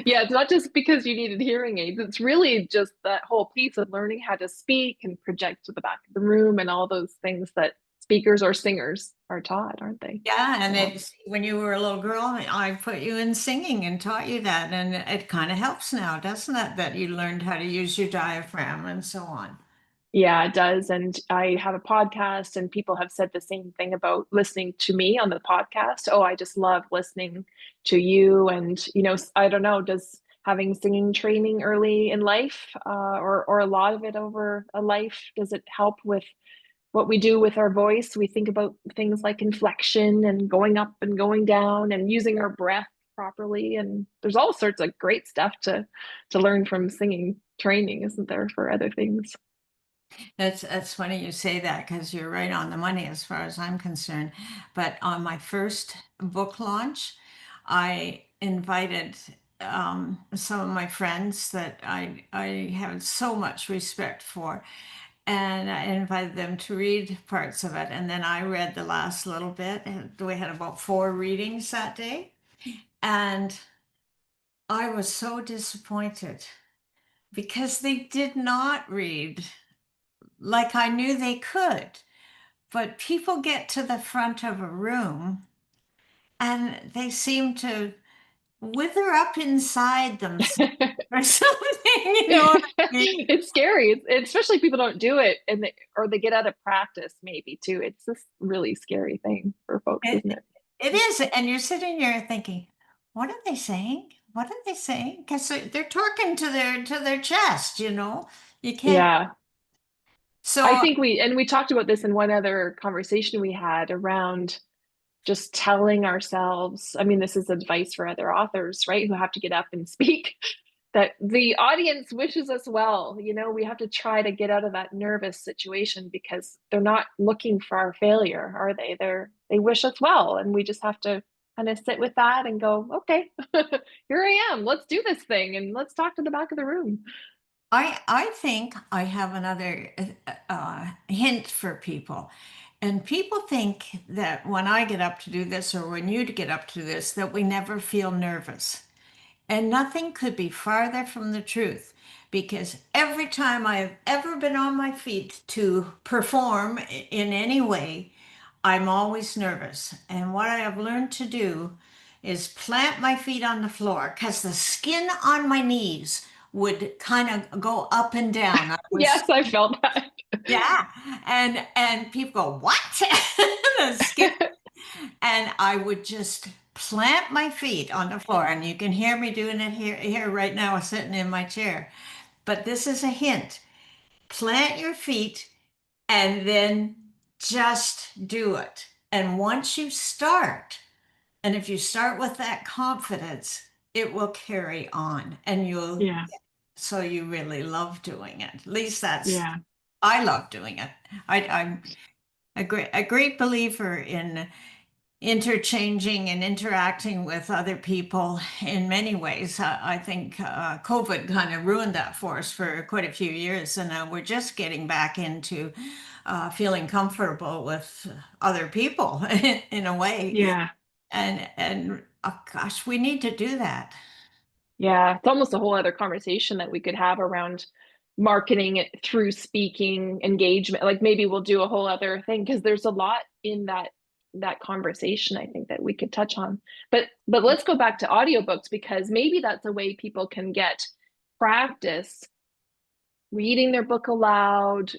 Yeah, it's not just because you needed hearing aids. It's really just that whole piece of learning how to speak and project to the back of the room and all those things that speakers or singers are taught, aren't they? Yeah, and Yeah. it's when you were a little girl, I put you in singing and taught you that, and it kind of helps now, doesn't it, that you learned how to use your diaphragm and so on. Yeah, it does. And I have a podcast, and people have said the same thing about listening to me on the podcast. Oh, I just love listening to you. And, I don't know, does having singing training early in life, or a lot of it over a life, does it help with what we do with our voice? We think about things like inflection and going up and going down and using our breath properly. And there's all sorts of great stuff to learn from singing training, isn't there, for other things? That's funny you say that because you're right on the money as far as I'm concerned. But on my first book launch, I invited some of my friends that I have so much respect for, and I invited them to read parts of it, and then I read the last little bit. And we had about 4 readings that day, and I was so disappointed because they did not read like I knew they could. But people get to the front of a room and they seem to wither up inside themselves or something, you know what I mean? It's scary. Especially if people don't do it, or they get out of practice maybe too. It's this really scary thing for folks, It, isn't it? it is. And you're sitting there thinking, what are they saying? what are they saying? Because they're talking to their chest, you know. You can't. Yeah. I So think we talked about this in one other conversation we had around just telling ourselves, I mean, this is advice for other authors, right, who have to get up and speak, that the audience wishes us well. We have to try to get out of that nervous situation because they're not looking for our failure, are they? They wish us well, and we just have to kind of sit with that and go, okay, here I am. Let's do this thing and let's talk to the back of the room. I think I have another hint for people. And people think that when I get up to do this or when you get up to this, that we never feel nervous. And nothing could be farther from the truth because every time I have ever been on my feet to perform in any way, I'm always nervous. And what I have learned to do is plant my feet on the floor because the skin on my knees would kind of go up and down. I was, Yes, I felt that. yeah. And people go, what? The skin. And I would just plant my feet on the floor. And you can hear me doing it here right now, sitting in my chair. But this is a hint. Plant your feet and then just do it. And once you start, and if you start with that confidence, it will carry on and Yeah, so you really love doing it. At least yeah, I love doing it. I'm a great believer in interchanging and interacting with other people in many ways. I think COVID kind of ruined that for us for quite a few years, and we're just getting back into feeling comfortable with other people in a way. yeah. And oh gosh, we need to do that. Yeah, it's almost a whole other conversation that we could have around marketing it through speaking engagement. Like maybe we'll do a whole other thing because there's a lot in that conversation I think that we could touch on. But let's go back to audiobooks because maybe that's a way people can get practice reading their book aloud,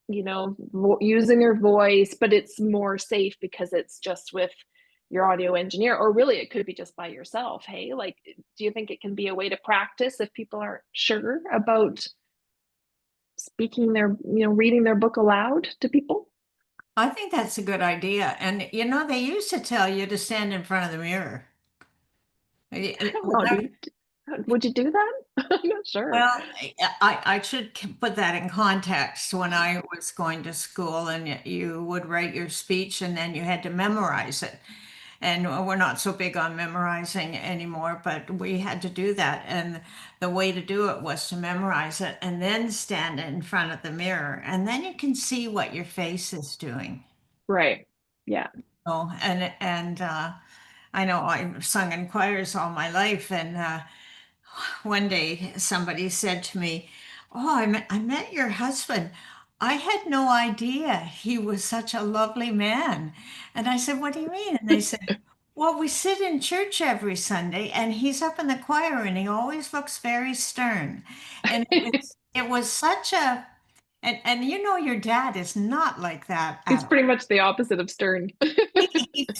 using their voice, but it's more safe because it's just with your audio engineer, or really it could be just by yourself. Hey, like, do you think it can be a way to practice if people aren't sure about speaking reading their book aloud to people? I think that's a good idea. And you know, they used to tell you to stand in front of the mirror. I don't know. Would you do that? I'm not sure. Well, I should put that in context. When I was going to school and you would write your speech and then you had to memorize it. And we're not so big on memorizing anymore, but we had to do that. And the way to do it was to memorize it and then stand in front of the mirror. And then you can see what your face is doing. Right. Yeah. Oh, and I know I've sung in choirs all my life, and one day somebody said to me, "Oh, I met your husband. I had no idea he was such a lovely man." And I said, "What do you mean?" And they said, "Well, we sit in church every Sunday and he's up in the choir and he always looks very stern." And it was such a, and you know, your dad is not like that It's at all. pretty much the opposite of stern.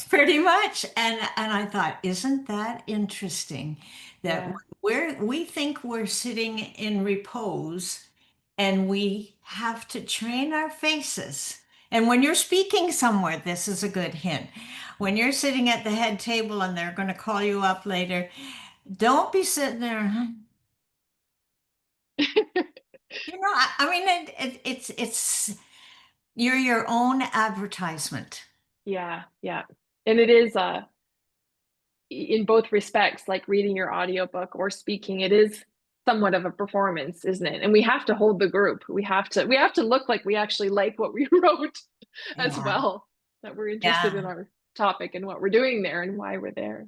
Pretty much. And I thought, isn't that interesting that Yeah. we think we're sitting in repose and we have to train our faces. And when you're speaking somewhere, this is a good hint. When you're sitting at the head table and they're going to call you up later, don't be sitting there. You know, I mean, it's you're your own advertisement. Yeah, yeah. And it is in both respects, like reading your audiobook or speaking, it is somewhat of a performance, isn't it? And we have to hold the group. We have to look like we actually like what we wrote as Yeah. well, that we're interested in Yeah. our topic and what we're doing there and why we're there.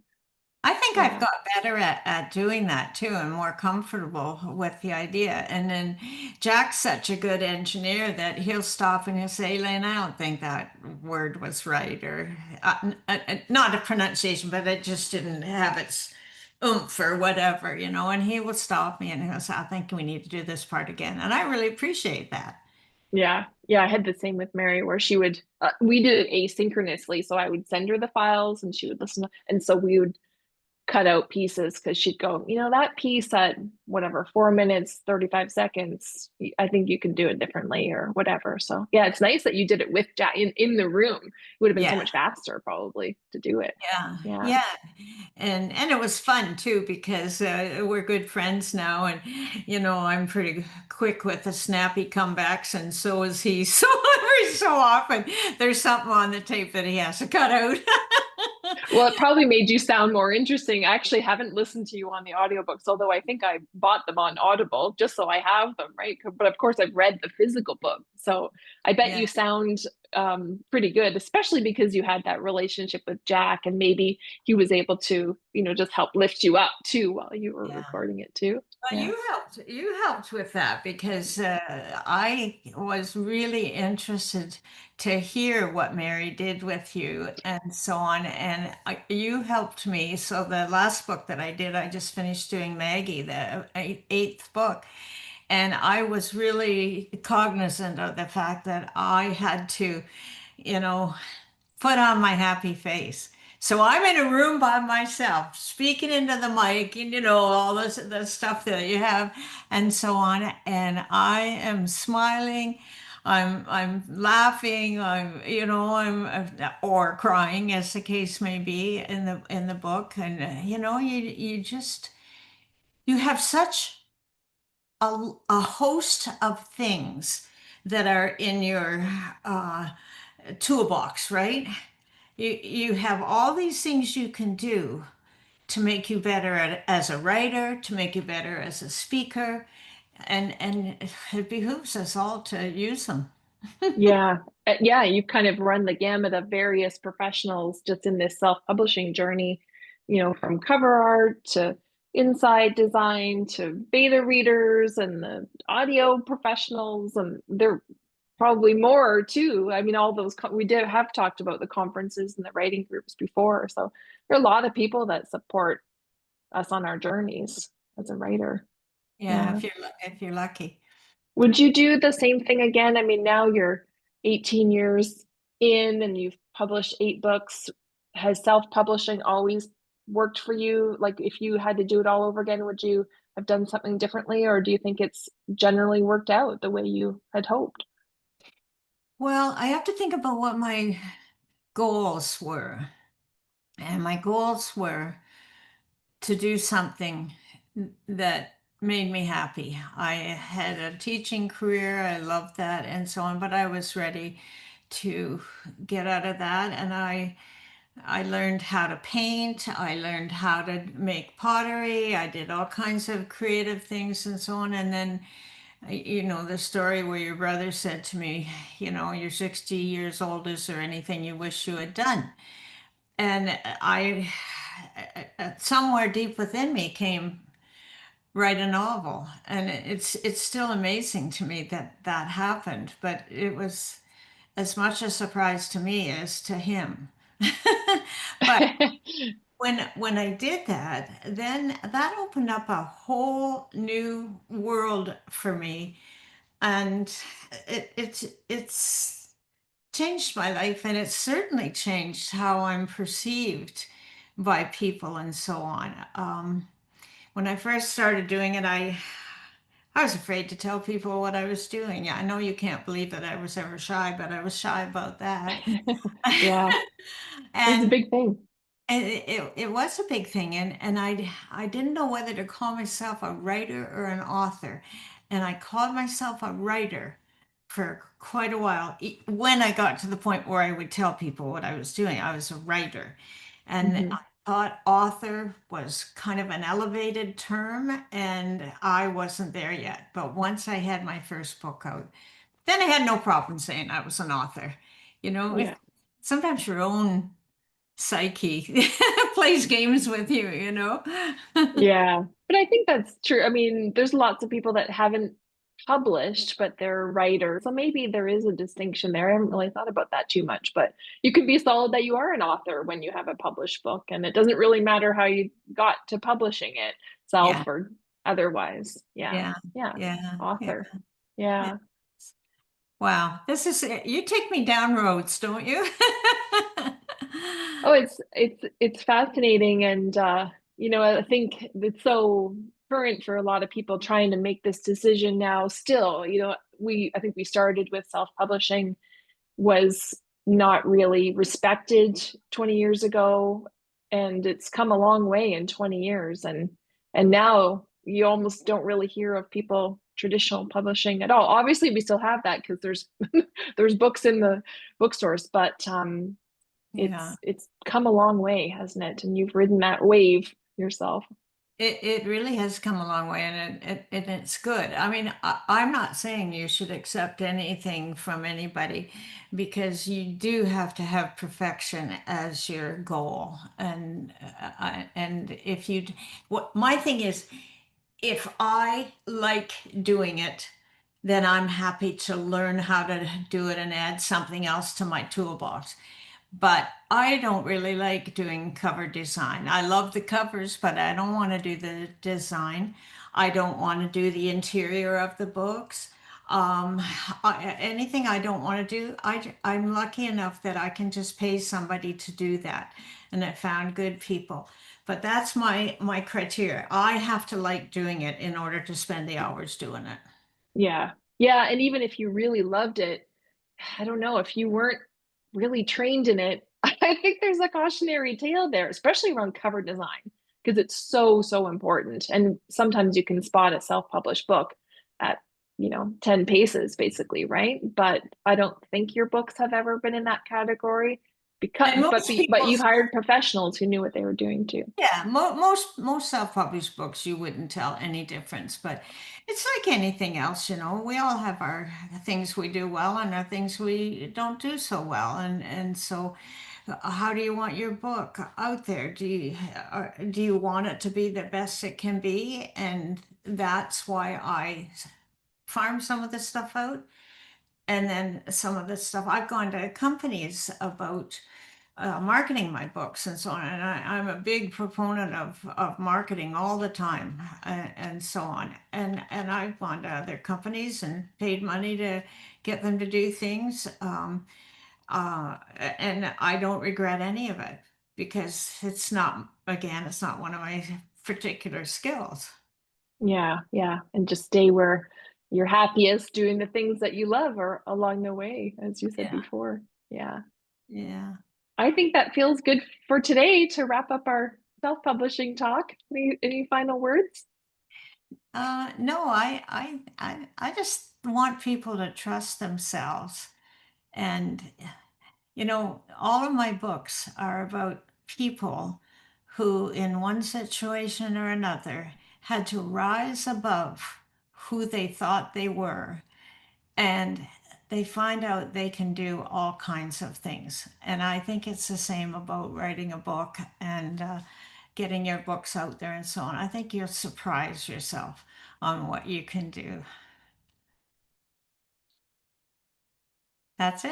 I think I've Yeah. got better at doing that too and more comfortable with the idea. And then Jack's such a good engineer that he'll stop and he'll say, Elaine, I don't think that word was right, or not a pronunciation, but it just didn't have its oomph or whatever, you know. And he will stop me and he'll say, I think we need to do this part again. And I really appreciate that. Yeah. Yeah. I had the same with Mary where we did it asynchronously. So I would send her the files and she would listen. And so we would cut out pieces because she'd go, that piece at whatever, 4 minutes, 35 seconds, I think you can do it differently or whatever. So yeah, it's nice that you did it with Jack in the room. It would have been so Yeah. much faster probably to do it. Yeah, Yeah. yeah, and it was fun too because we're good friends now, and I'm pretty quick with the snappy comebacks, and so is he. So every so often, there's something on the tape that he has to cut out. Well, it probably made you sound more interesting. I actually haven't listened to you on the audiobooks, although I think I bought them on Audible just so I have them, right? But of course, I've read the physical book. So I bet Yeah, you sound pretty good, especially because you had that relationship with Jack and maybe he was able to, just help lift you up too while you were yeah. recording it too. Well, Yeah. you helped with that because I was really interested to hear what Mary did with you and so on, and you helped me. So the last book that I did, I just finished doing Maggie, the eighth book, and I was really cognizant of the fact that I had to, you know, put on my happy face. So I'm in a room by myself, speaking into the mic, and all this the stuff that you have, and so on. And I am smiling, I'm laughing, or crying, as the case may be in the book. And you have such a host of things that are in your toolbox, right? You have all these things you can do to make you better as a writer, to make you better as a speaker, and it behooves us all to use them. Yeah. Yeah, you've kind of run the gamut of various professionals just in this self-publishing journey, from cover art to inside design to beta readers and the audio professionals, and there probably more too. I mean, all those we did have talked about the conferences and the writing groups before, so there are a lot of people that support us on our journeys as a writer. Yeah, Yeah. if you're lucky. Would you do the same thing again? I mean, now you're 18 years in and you've published 8 books. Has self-publishing always worked for you? Like, if you had to do it all over again, would you have done something differently, or do you think it's generally worked out the way you had hoped? Well, I have to think about what my goals were. And my goals were to do something that made me happy. I had a teaching career, I loved that and so on, but I was ready to get out of that, and I learned how to paint, I learned how to make pottery, I did all kinds of creative things and so on. And then the story where your brother said to me, you're 60 years old, is there anything you wish you had done? And I somewhere deep within me came write a novel, and it's still amazing to me that that happened, but it was as much a surprise to me as to him. But when I did that, then that opened up a whole new world for me, and it's changed my life, and it's certainly changed how I'm perceived by people and so on. When I first started doing it, I was afraid to tell people what I was doing. I know you can't believe that I was ever shy, but I was shy about that. Yeah, it's a and big thing. and it was a big thing, and I didn't know whether to call myself a writer or an author, and I called myself a writer for quite a while. When I got to the point where I would tell people what I was doing, I was a writer, and I Hmm. thought author was kind of an elevated term, and I wasn't there yet. But once I had my first book out, then I had no problem saying I was an author. Yeah. Sometimes your own psyche plays games with you. Yeah, but I think that's true. I mean, there's lots of people that haven't published, but they're writers. So maybe there is a distinction there. I haven't really thought about that too much, but you can be solid that you are an author when you have a published book, and it doesn't really matter how you got to publishing it, self Yeah, or otherwise. Yeah. yeah, Yeah. yeah, yeah. Author. Yeah. Yeah. Wow, this is you take me down roads, don't you? Oh, it's fascinating and I think it's so current for a lot of people trying to make this decision now still. I think we started with self-publishing was not really respected 20 years ago, and it's come a long way in 20 years, and now you almost don't really hear of people traditional publishing at all. Obviously we still have that because there's there's books in the bookstores, but Yeah. it's come a long way, hasn't it? And you've ridden that wave yourself. It really has come a long way, and it's good. I mean, I'm not saying you should accept anything from anybody, because you do have to have perfection as your goal. And if you, what my thing is, if I like doing it, then I'm happy to learn how to do it and add something else to my toolbox. But I don't really like doing cover design. I love the covers, but I don't want to do the design. I don't want to do the interior of the books. Anything I don't want to do, I'm lucky enough that I can just pay somebody to do that. And I found good people. But that's my criteria. I have to like doing it in order to spend the hours doing it. Yeah. Yeah. And even if you really loved it, I don't know, if you weren't really trained in it, I think there's a cautionary tale there, especially around cover design, because it's so, so important. And sometimes you can spot a self-published book at, 10 paces, basically, right? But I don't think your books have ever been in that category because, And but, most but people, you've hired professionals who knew what they were doing too. yeah, most self-published books you wouldn't tell any difference, but it's like anything else, we all have our things we do well and our things we don't do so well, and so how do you want your book out there? Do you want it to be the best it can be? And that's why I farm some of the stuff out, and then some of the stuff I've gone to companies about marketing my books and so on. And I'm a big proponent of marketing all the time, and so on. And I've gone to other companies and paid money to get them to do things. And I don't regret any of it, because it's not one of my particular skills. Yeah, yeah. And just stay where you're happiest doing the things that you love or along the way, as you said Yeah. before. Yeah. Yeah. I think that feels good for today to wrap up our self-publishing talk. Any final words? No, I just want people to trust themselves. And all of my books are about people who, in one situation or another, had to rise above who they thought they were. And they find out they can do all kinds of things. And I think it's the same about writing a book and getting your books out there and so on. I think you'll surprise yourself on what you can do. That's it.